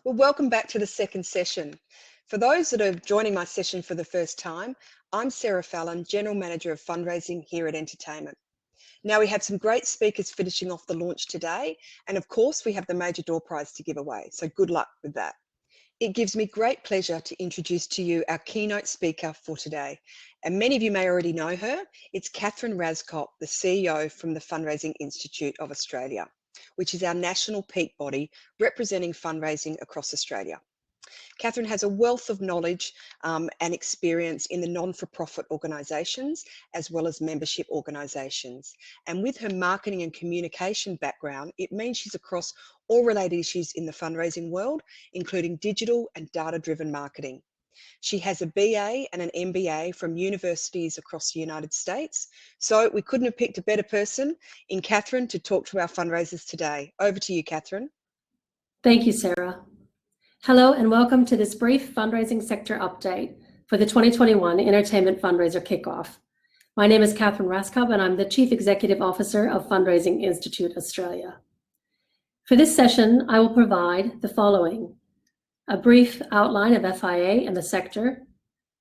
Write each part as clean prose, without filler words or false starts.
Well, welcome back to the second session. For those that are joining my session for the first time, I'm Sarah Fallon, General Manager of Fundraising here at Entertainment. Now we have some great speakers finishing off the launch today, and of course we have the major door prize to give away, so good luck with that. It gives me great pleasure to introduce to you our keynote speaker for today. And many of you may already know her. It's Catherine Raskop, the CEO from the Fundraising Institute of Australia, which is our national peak body representing fundraising across Australia. Catherine has a wealth of knowledge and experience in the non-for-profit organisations as well as membership organisations. And with her marketing and communication background, it means she's across all related issues in the fundraising world, including digital and data-driven marketing. She has a BA and an MBA from universities across the United States. So we couldn't have picked a better person in Catherine to talk to our fundraisers today. Over to you, Catherine. Thank you, Sarah. Hello and welcome to this brief fundraising sector update for the 2021 Entertainment Fundraiser Kickoff. My name is Catherine Raskop and I'm the Chief Executive Officer of Fundraising Institute Australia. For this session, I will provide the following: a brief outline of FIA and the sector,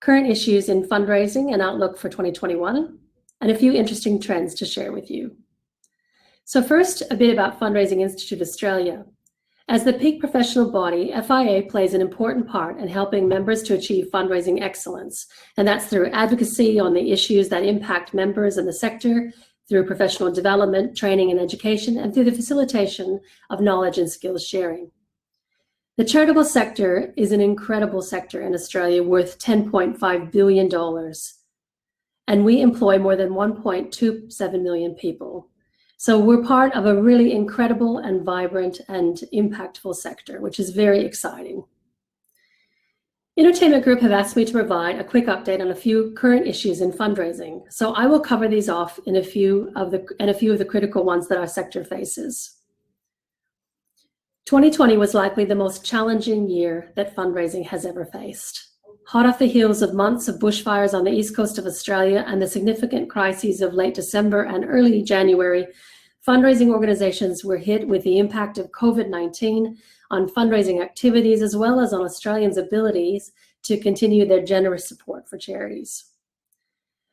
current issues in fundraising and outlook for 2021, and a few interesting trends to share with you. So first, a bit about Fundraising Institute Australia. As the peak professional body, FIA plays an important part in helping members to achieve fundraising excellence, and that's through advocacy on the issues that impact members in the sector, through professional development, training and education, and through the facilitation of knowledge and skills sharing. The charitable sector is an incredible sector in Australia, worth $10.5 billion, and we employ more than 1.27 million people. So we're part of a really incredible and vibrant and impactful sector, which is very exciting. Entertainment Group have asked me to provide a quick update on a few current issues in fundraising. So I will cover these off in a few of the critical ones that our sector faces. 2020 was likely the most challenging year that fundraising has ever faced. Hot off the heels of months of bushfires on the east coast of Australia and the significant crises of late December and early January, fundraising organisations were hit with the impact of COVID-19 on fundraising activities, as well as on Australians' abilities to continue their generous support for charities.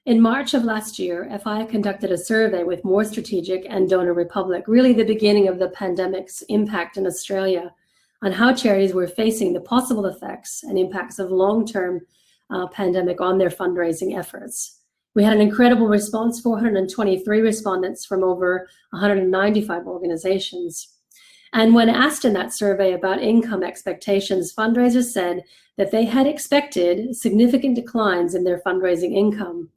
In March of last year, FIA conducted a survey with More Strategic and Donor Republic, really the beginning of the pandemic's impact in Australia, on how charities were facing the possible effects and impacts of long-term pandemic on their fundraising efforts. We had an incredible response, 423 respondents from over 195 organizations. And when asked in that survey about income expectations, fundraisers said that they had expected significant declines in their fundraising income,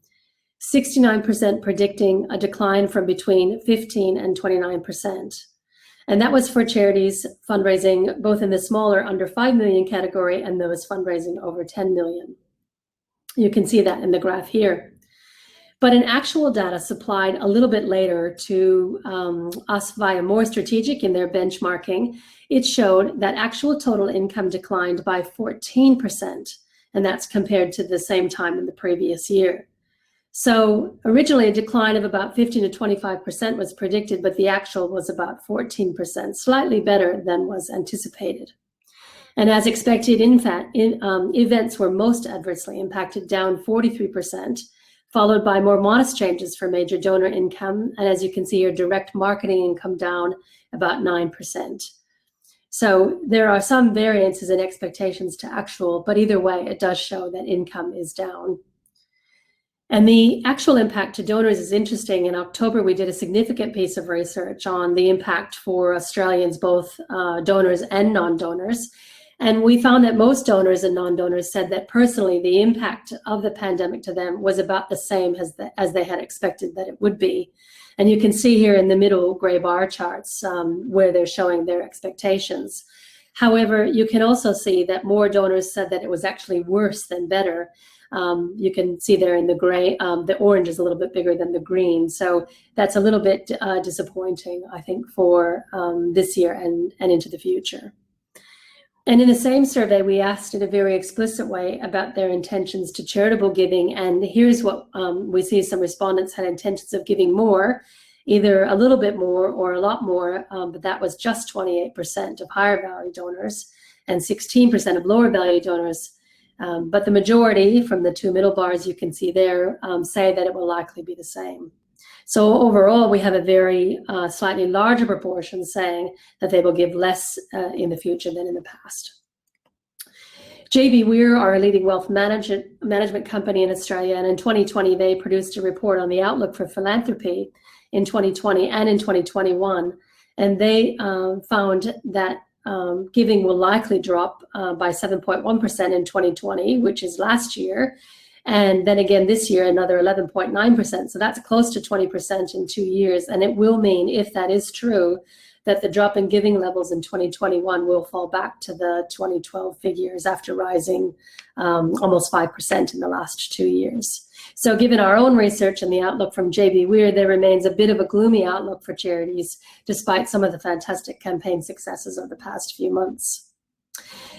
69% predicting a decline from between 15 and 29%. And that was for charities fundraising both in the smaller under 5 million category and those fundraising over 10 million. You can see that in the graph here. But in actual data supplied a little bit later to us via More Strategic in their benchmarking, it showed that actual total income declined by 14%, and that's compared to the same time in the previous year. So originally a decline of about 15 to 25% was predicted, but the actual was about 14%, slightly better than was anticipated. And as expected, in fact, events were most adversely impacted, down 43%, followed by more modest changes for major donor income. And as you can see here, direct marketing income down about 9%. So there are some variances in expectations to actual, but either way, it does show that income is down. And the actual impact to donors is interesting. In October, we did a significant piece of research on the impact for Australians, both donors and non-donors. And we found that most donors and non-donors said that personally, the impact of the pandemic to them was about the same as they had expected that it would be. And you can see here in the middle gray bar charts where they're showing their expectations. However, you can also see that more donors said that it was actually worse than better. You can see there in the gray, the orange is a little bit bigger than the green. So that's a little bit disappointing, I think, for this year and into the future. And in the same survey, we asked in a very explicit way about their intentions to charitable giving. And here's what we see: some respondents had intentions of giving more, either a little bit more or a lot more, but that was just 28% of higher value donors. and 16% of lower value donors. But the majority, from the two middle bars you can see there, say that it will likely be the same. So overall, we have a very slightly larger proportion saying that they will give less in the future than in the past. JB Weir are a leading wealth management company in Australia, and in 2020 they produced a report on the outlook for philanthropy in 2020 and in 2021, and they found that giving will likely drop by 7.1% in 2020, which is last year, and then again this year another 11.9%. So that's close to 20% in 2 years, and it will mean, if that is true, that the drop in giving levels in 2021 will fall back to the 2012 figures after rising almost 5% in the last 2 years. So given our own research and the outlook from JB Weir, there remains a bit of a gloomy outlook for charities, despite some of the fantastic campaign successes of the past few months.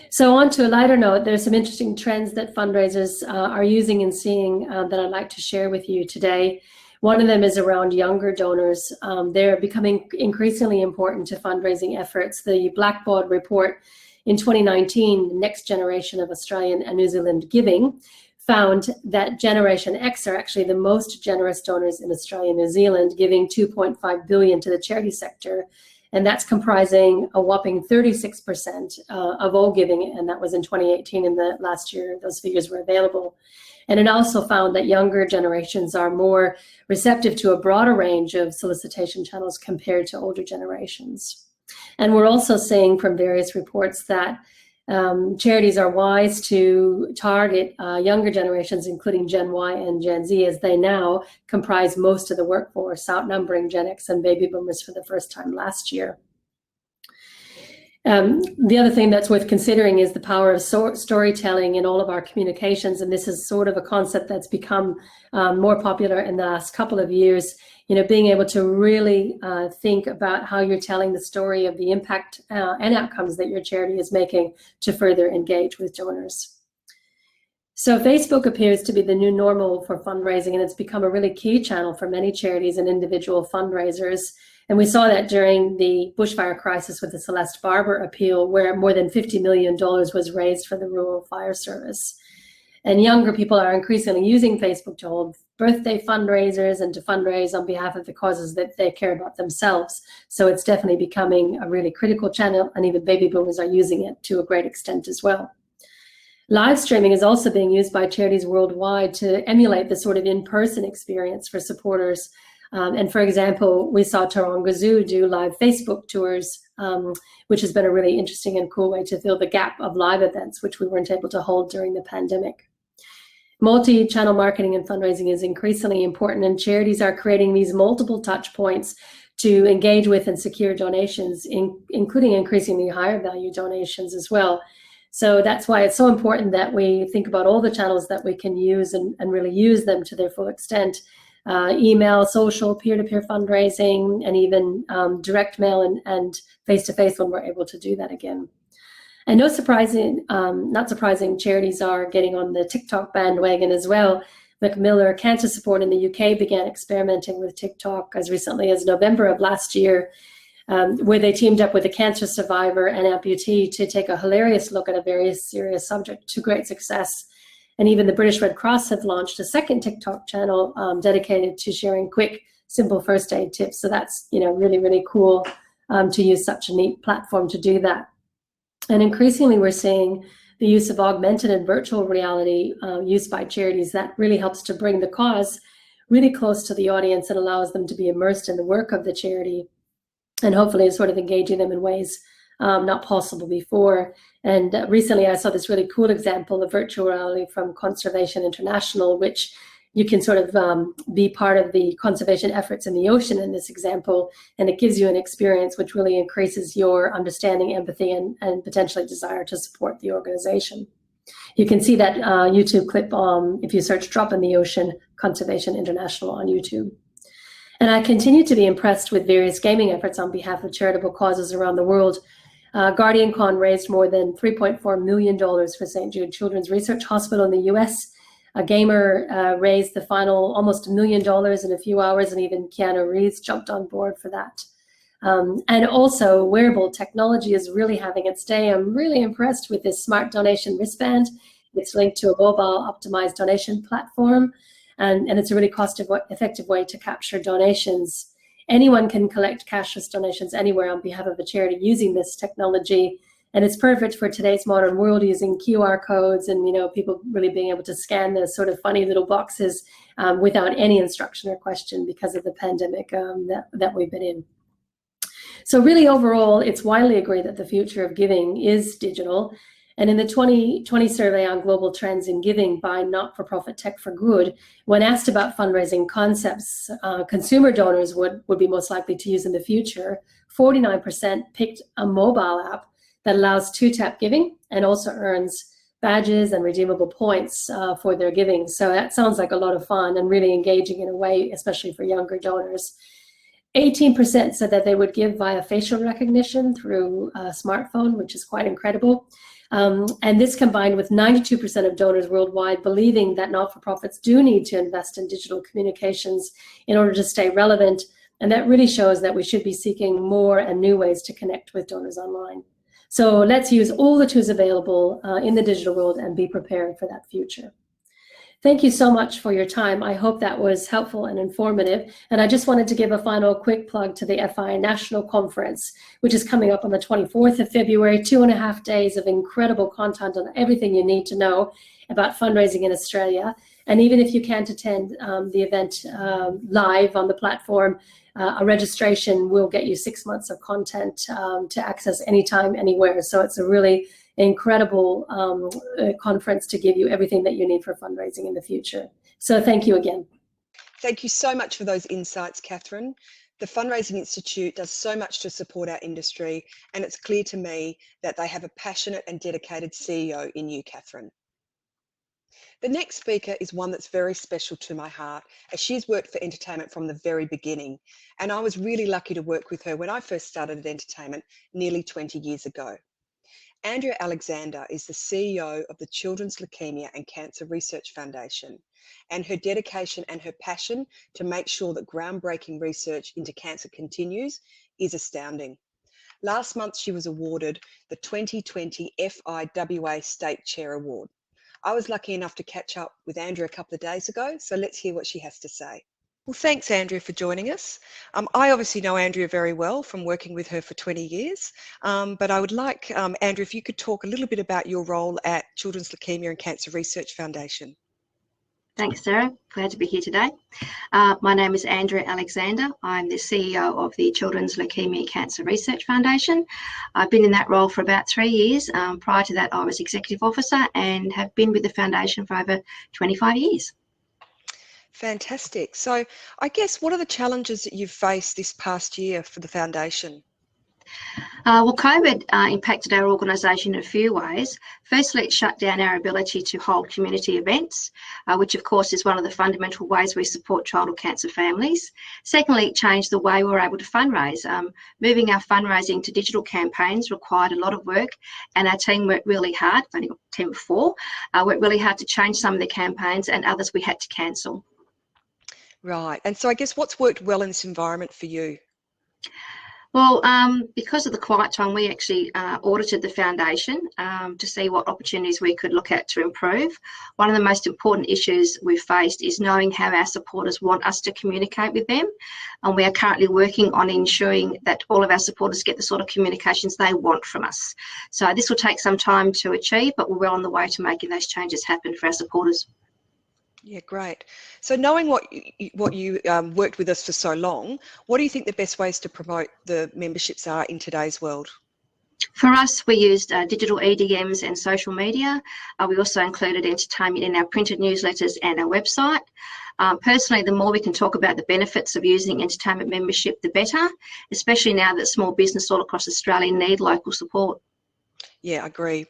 So on to a lighter note, there's some interesting trends that fundraisers are using and seeing that I'd like to share with you today. One of them is around younger donors. They're becoming increasingly important to fundraising efforts. The Blackbaud report in 2019, the Next Generation of Australian and New Zealand Giving, found that Generation X are actually the most generous donors in Australia and New Zealand, giving $2.5 billion to the charity sector. And that's comprising a whopping 36% of all giving, and that was in 2018, in the last year those figures were available. And it also found that younger generations are more receptive to a broader range of solicitation channels compared to older generations. And we're also seeing from various reports that charities are wise to target younger generations, including Gen Y and Gen Z, as they now comprise most of the workforce, outnumbering Gen X and baby boomers for the first time last year. The other thing that's worth considering is the power of storytelling in all of our communications, and this is sort of a concept that's become more popular in the last couple of years. You know, being able to really think about how you're telling the story of the impact and outcomes that your charity is making to further engage with donors. So Facebook appears to be the new normal for fundraising, and it's become a really key channel for many charities and individual fundraisers. And we saw that during the bushfire crisis with the Celeste Barber appeal, where more than $50 million was raised for the Rural Fire Service. And younger people are increasingly using Facebook to hold birthday fundraisers and to fundraise on behalf of the causes that they care about themselves. So it's definitely becoming a really critical channel, and even baby boomers are using it to a great extent as well. Live streaming is also being used by charities worldwide to emulate the sort of in-person experience for supporters. And for example, we saw Taronga Zoo do live Facebook tours, which has been a really interesting and cool way to fill the gap of live events, which we weren't able to hold during the pandemic. Multi-channel marketing and fundraising is increasingly important, and charities are creating these multiple touch points to engage with and secure donations, including increasingly higher value donations as well. So that's why it's so important that we think about all the channels that we can use and really use them to their full extent. Email, social, peer-to-peer fundraising, and even direct mail and face-to-face when we're able to do that again. And not surprising, charities are getting on the TikTok bandwagon as well. Macmillan Cancer Support in the UK began experimenting with TikTok as recently as November of last year, where they teamed up with a cancer survivor and amputee to take a hilarious look at a very serious subject to great success. And even the British Red Cross have launched a second TikTok channel dedicated to sharing quick, simple first aid tips. So that's, really, really cool to use such a neat platform to do that. And increasingly, we're seeing the use of augmented and virtual reality used by charities that really helps to bring the cause really close to the audience and allows them to be immersed in the work of the charity, and hopefully sort of engaging them in ways not possible before. And recently I saw this really cool example of virtual reality from Conservation International, which you can sort of be part of the conservation efforts in the ocean in this example, and it gives you an experience which really increases your understanding, empathy, and potentially desire to support the organization. You can see that YouTube clip if you search Drop in the Ocean Conservation International on YouTube. And I continue to be impressed with various gaming efforts on behalf of charitable causes around the world. GuardianCon raised more than $3.4 million for St. Jude Children's Research Hospital in the US. A gamer raised the final almost $1 million in a few hours, and even Keanu Reeves jumped on board for that. And also wearable technology is really having its day. I'm really impressed with this smart donation wristband. It's linked to a mobile optimized donation platform, and it's a really cost-effective way to capture donations. Anyone can collect cashless donations anywhere on behalf of a charity using this technology, and it's perfect for today's modern world, using QR codes and people really being able to scan those sort of funny little boxes without any instruction or question because of the pandemic that we've been in. So really overall, it's widely agreed that the future of giving is digital. And in the 2020 survey on global trends in giving by not-for-profit Tech for Good, when asked about fundraising concepts consumer donors would be most likely to use in the future, 49% picked a mobile app that allows two-tap giving and also earns badges and redeemable points for their giving. So that sounds like a lot of fun and really engaging in a way, especially for younger donors. 18% said that they would give via facial recognition through a smartphone, which is quite incredible. And this combined with 92% of donors worldwide believing that not-for-profits do need to invest in digital communications in order to stay relevant. And that really shows that we should be seeking more and new ways to connect with donors online. So let's use all the tools available in the digital world and be prepared for that future. Thank you so much for your time. I hope that was helpful and informative. And I just wanted to give a final quick plug to the FI National Conference, which is coming up on the 24th of February, 2.5 days of incredible content on everything you need to know about fundraising in Australia. And even if you can't attend the event live on the platform, a registration will get you 6 months of content to access anytime, anywhere. So it's a really incredible conference to give you everything that you need for fundraising in the future. So thank you again. Thank you so much for those insights, Catherine. The Fundraising Institute does so much to support our industry, and it's clear to me that they have a passionate and dedicated CEO in you, Catherine. The next speaker is one that's very special to my heart, as she's worked for entertainment from the very beginning, and I was really lucky to work with her when I first started at entertainment nearly 20 years ago. Andrea Alexander is the CEO of the Children's Leukaemia and Cancer Research Foundation, and her dedication and her passion to make sure that groundbreaking research into cancer continues is astounding. Last month, she was awarded the 2020 FIWA State Chair Award. I was lucky enough to catch up with Andrea a couple of days ago, so let's hear what she has to say. Well, thanks, Andrea, for joining us. I obviously know Andrea very well from working with her for 20 years, but I would like, Andrea, if you could talk a little bit about your role at Children's Leukaemia and Cancer Research Foundation. Thanks, Sarah. Glad to be here today. My name is Andrea Alexander. I'm the CEO of the Children's Leukaemia and Cancer Research Foundation. I've been in that role for about 3 years. Prior to that, I was Executive Officer and have been with the Foundation for over 25 years. Fantastic. So I guess what are the challenges that you've faced this past year for the Foundation? Well, COVID impacted our organisation in a few ways. Firstly, it shut down our ability to hold community events, which of course is one of the fundamental ways we support childhood cancer families. Secondly, it changed the way we were able to fundraise. Moving our fundraising to digital campaigns required a lot of work, and our team worked really hard, only got a team of 4, worked really hard to change some of the campaigns, and others we had to cancel. Right. And so I guess what's worked well in this environment for you? Well, because of the quiet time, we actually audited the foundation to see what opportunities we could look at to improve. One of the most important issues we've faced is knowing how our supporters want us to communicate with them. And we are currently working on ensuring that all of our supporters get the sort of communications they want from us. So this will take some time to achieve, but we're well on the way to making those changes happen for our supporters. Yeah, great. So knowing what you worked with us for so long, what do you think the best ways to promote the memberships are in today's world? For us, we used digital EDMs and social media. We also included entertainment in our printed newsletters and our website. Personally, the more we can talk about the benefits of using entertainment membership, the better, especially now that small business all across Australia need local support. Yeah, I agree.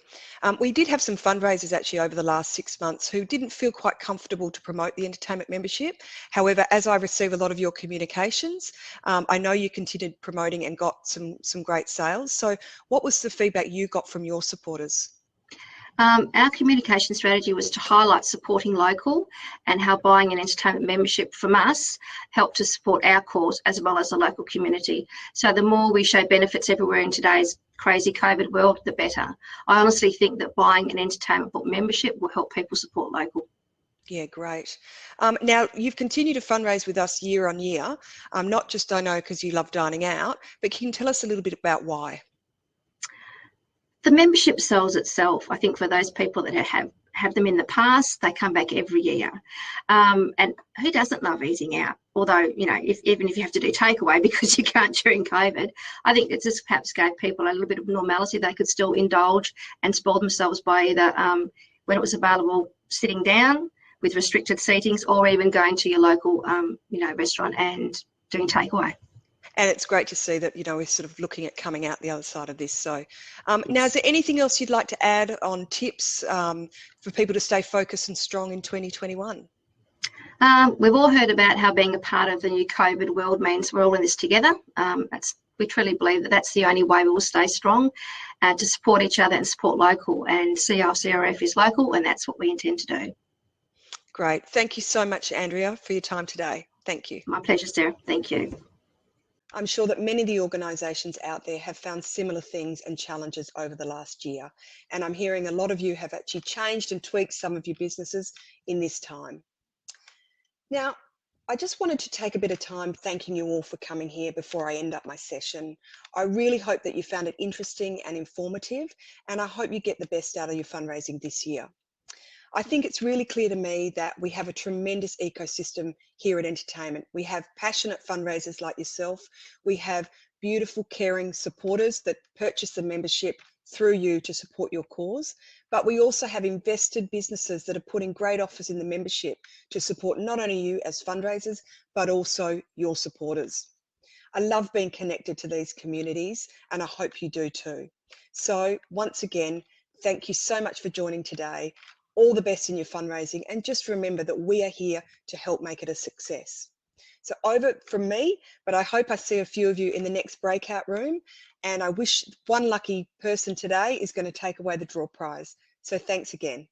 We did have some fundraisers actually over the last 6 months who didn't feel quite comfortable to promote the entertainment membership. However, as I receive a lot of your communications, I know you continued promoting and got some great sales. So what was the feedback you got from your supporters? Our communication strategy was to highlight supporting local and how buying an entertainment membership from us helped to support our cause as well as the local community. So the more we show benefits everywhere in today's crazy COVID world, the better. I honestly think that buying an entertainment book membership will help people support local. Yeah, great. Now, you've continued to fundraise with us year on year, not just, I know, because you love dining out, but can you tell us a little bit about why? The membership sells itself. I think for those people that have them in the past, they come back every year. And who doesn't love eating out? Although, you know, even if you have to do takeaway because you can't during COVID, I think it just perhaps gave people a little bit of normality. They could still indulge and spoil themselves by either when it was available sitting down with restricted seatings, or even going to your local, restaurant and doing takeaway. And it's great to see that, you know, we're sort of looking at coming out the other side of this. So now, is there anything else you'd like to add on tips for people to stay focused and strong in 2021? We've all heard about how being a part of the new COVID world means we're all in this together. We truly believe that that's the only way we will stay strong, to support each other and support local. And CRF is local, and that's what we intend to do. Great. Thank you so much, Andrea, for your time today. Thank you. My pleasure, Sarah. Thank you. I'm sure that many of the organisations out there have found similar things and challenges over the last year. And I'm hearing a lot of you have actually changed and tweaked some of your businesses in this time. Now, I just wanted to take a bit of time thanking you all for coming here before I end up my session. I really hope that you found it interesting and informative, and I hope you get the best out of your fundraising this year. I think it's really clear to me that we have a tremendous ecosystem here at Entertainment. We have passionate fundraisers like yourself. We have beautiful, caring supporters that purchase the membership through you to support your cause. But we also have invested businesses that are putting great offers in the membership to support not only you as fundraisers, but also your supporters. I love being connected to these communities, and I hope you do too. So once again, thank you so much for joining today. All the best in your fundraising, and just remember that we are here to help make it a success. So over from me, but I hope I see a few of you in the next breakout room, and I wish one lucky person today is going to take away the draw prize. So thanks again.